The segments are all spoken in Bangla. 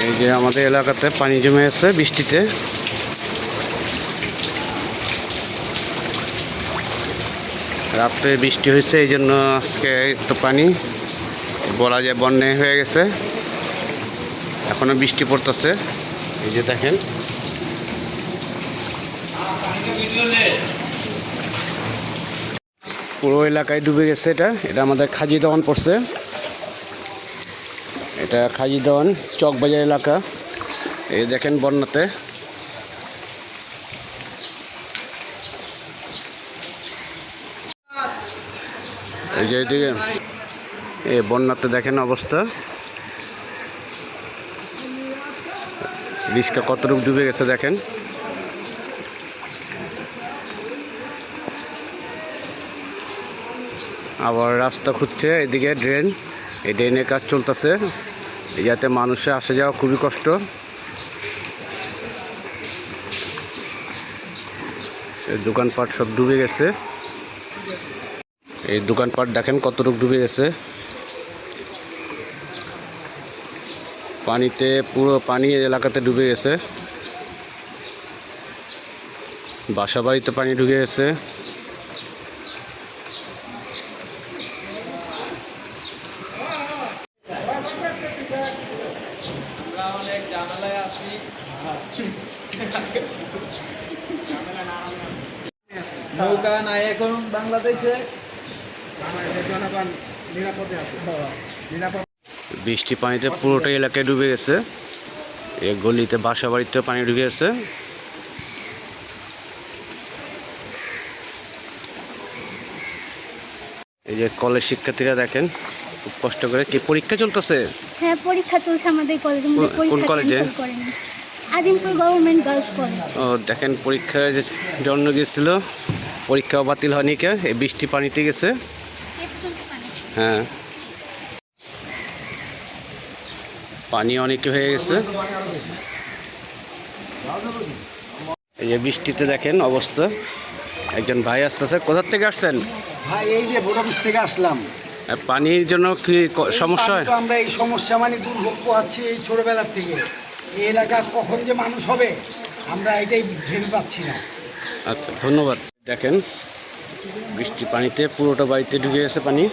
এই যে আমাদের এলাকাতে পানি জমে আছে বৃষ্টিতে। রাত্রে বৃষ্টি হয়েছে, এই জন্য আজকে একটু পানি বলা যায় বন্যায় হয়ে গেছে। এখনো বৃষ্টি পড়তেছে, এই যে দেখেন। পুরো এলাকায় ডুবে গেছে। এটা আমাদের খাজি দেওয়ান পড়ছে। এটা খাজি দেওয়ান চকবাজার এলাকা। এই দেখেন বন্যাতে। এই যে এদিকে এই বন্যাতে দেখেন অবস্থা, রিস্কা কতটুকু ডুবে গেছে দেখেন। আবার রাস্তা খুঁজছে, এদিকে ড্রেন, এই ড্রেনের কাজ চলতেছে, যাতে মানুষের আসা যাওয়া খুবই কষ্ট। দোকানপাট সব ডুবে গেছে। এই দোকানপাট দেখেন কতটুকু ডুবে গেছে পানিতে। পুরো পানি এলাকাতে ডুবে গেছে। বাসা বাড়িতে পানি ঢুকে গেছে। নৌকা নাই এখন বাংলাদেশে। বৃষ্টি পানিতে পুরোটা এলাকায় ডুবে গেছে। এই গলিতে বাসা বাড়িতে পানি ঢুকে গেছে। এই যে কলেজ শিক্ষার্থীরা দেখেন খুব কষ্ট করে। কি পরীক্ষা চলতেছে? হ্যাঁ, পরীক্ষা চলছে আমাদের কলেজে। কোন কলেজে? Azimpur government girls college. ও দেখেন, পরীক্ষায় জন্য গেছিল, পরীক্ষাও বাতিল হয়নি। কে এই বৃষ্টি পানিতে গেছে। হ্যাঁ, পানি অনেকে হয়ে গেছে। এই যে বৃষ্টিতে দেখেন অবস্থা। একজন ভাই আসতেছে। কোথা থেকে আসছেন ভাই? এই যে বোটাপিস থেকে আসলাম। পানির জন্য কি সমস্যা হয়? আমরা এই সমস্যা দুর্ভোগ পোহাচ্ছি এই ছোটবেলার থেকে। এই এলাকা কখন যে মানুষ হবে আমরা এটাই ভেবে পাচ্ছি না। আচ্ছা, ধন্যবাদ। দেখেন বৃষ্টি পানিতে পুরোটা বাড়িতে ঢুকে গেছে পানি।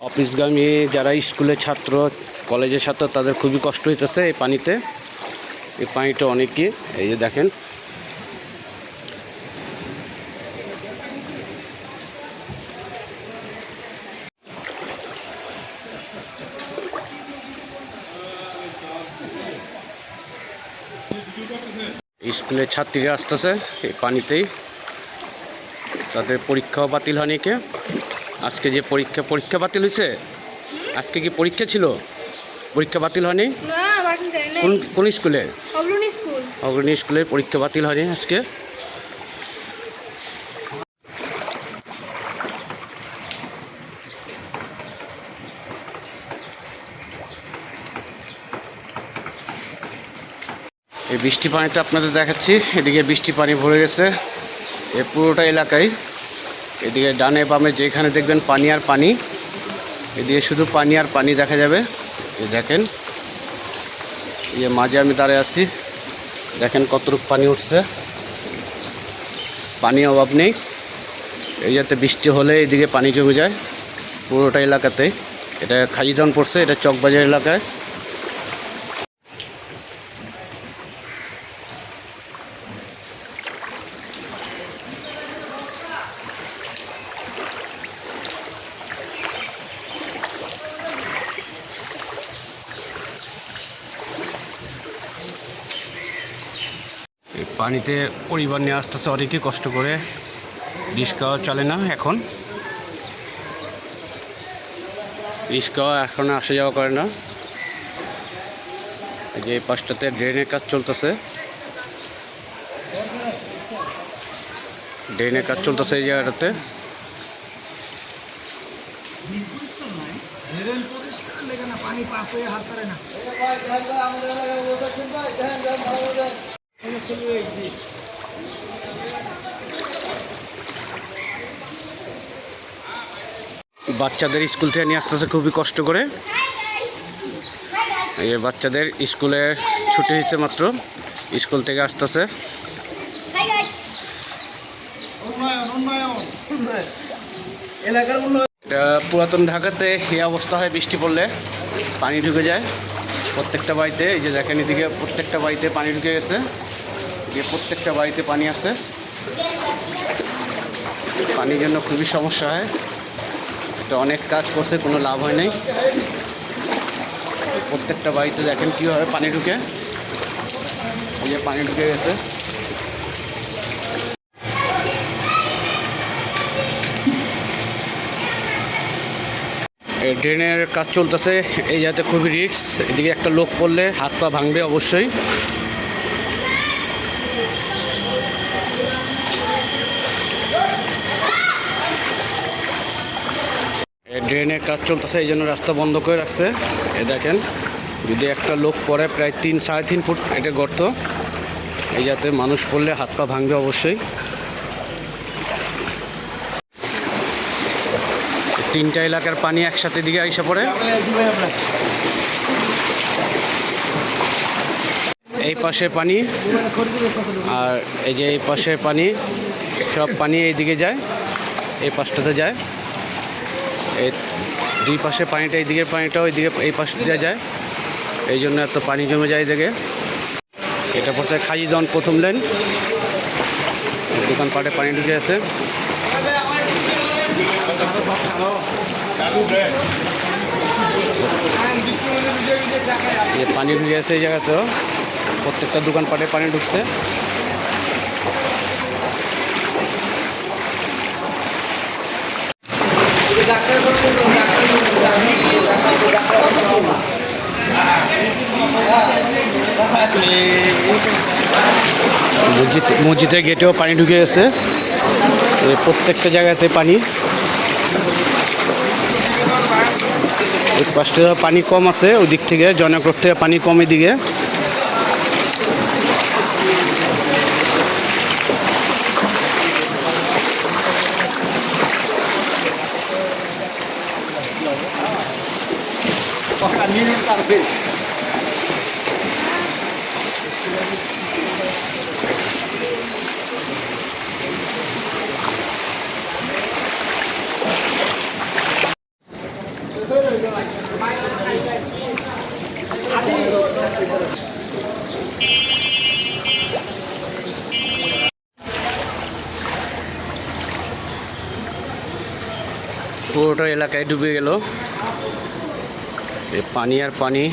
অফিসগামী যারা স্কুলের ছাত্র, কলেজের ছাত্র, তাদের খুবই কষ্ট হইতেছে এই পানিতে। এই পানিটা অনেকই, এই যে দেখেন। স্কুলের ছাত্রীরা আসতেছে এই পানিতেই। তাদের পরীক্ষাও বাতিল হয়নি। কে আজকে যে পরীক্ষা বাতিল হয়েছে? আজকে কি পরীক্ষা ছিল? পরীক্ষা বাতিল হয়নি? কোন স্কুলে? অগ্রণী স্কুলের পরীক্ষা বাতিল হয়নি আজকে। এই বৃষ্টি পানিতে আপনাদের দেখাচ্ছি। এদিকে বৃষ্টি পানি ভরে গেছে এই পুরোটা এলাকায়। এদিকে ডানে বামে যেখানে দেখবেন পানি আর পানি, এদিকে শুধু পানি আর পানি দেখা যাবে। এই দেখেন, এই মাঝে আমি দাঁড়িয়ে আসছি, দেখেন কতটুকু পানি উঠছে। পানি অভাব নেই। এই যাতে বৃষ্টি হলে এদিকে পানি জমে যায় পুরোটা এলাকাতে। এটা খাজিদান পড়ছে, এটা চকবাজার এলাকায়। এই পানিতে পরিবার নিয়ে আসতেছে অনেকই কষ্ট করে। রিক্সাও চলে না এখন, রিক্সাও এখন আসা যাওয়া করে না। এই যে এই পাশটাতে ড্রেনের কাজ চলতেছে, এই জায়গাটাতে। বাচ্চাদের স্কুল থেকে নিয়ে আসতেছে খুবই কষ্ট করে। এই যে বাচ্চাদের স্কুলে ছুটি হয়েছে মাত্র, স্কুল থেকে আসতেছে। এটা পুরাতন ঢাকাতে এই অবস্থা হয়, বৃষ্টি পড়লে পানি ঢুকে যায় প্রত্যেকটা বাড়িতে। এই যে দেখেন এদিকে প্রত্যেকটা বাড়িতে পানি ঢুকে গেছে, প্রত্যেকটা বাড়িতে পানি আছে। পানির জন্য খুবই সমস্যা হয়। এটা অনেক কাজ করছে, কোনো লাভ হয় নাই। প্রত্যেকটা বাড়িতে দেখেন কীভাবে পানি ঢুকে, এই যে পানি ঢুকে গেছে। ড্রেনের কাজ চলতেছে, এই যাতে খুবই রিস্ক। এদিকে একটা লোক পড়লে হাত পা ভাঙবে অবশ্যই। ড্রেনের কাজ চলতেছে, এই জন্য রাস্তা বন্ধ করে রাখছে। এ দেখেন যদি একটা লোক পড়ে প্রায় 3-3.5 ফুট এটা গর্ত, এই যাতে মানুষ পড়লে হাত পা ভাঙবে অবশ্যই। তিনটা এলাকার পানি একসাথে দিকে আইসা পড়ে। এই পাশে পানি আর এই যে এই পাশে পানি, সব পানি এইদিকে যায়, এই পাশটাতে যায়। এই দুই পাশে পানিটা, এই দিকের পানিটাও এইদিকে এই পাশ দিয়ে যায়, এই জন্য এত পানি জমে যায় দেখে। এটা পড়ছে খাইজন প্রথম লাইন, দোকানপাটে পানি ঢুকে আছে। পানি ঢুকে আছে এই জায়গাতেও, প্রত্যেকটা দোকানপাটে পানি ঢুকছে। মসজিদের গেটেও পানি ঢুকে গেছে, প্রত্যেকটা জায়গাতে পানি। ওই পাশে পানি কম আছে, ওই দিক থেকে জনকর থেকে পানি কম এদিকে। পুরোটা এলাকায় ডুবে গেল, পানি আর পানি।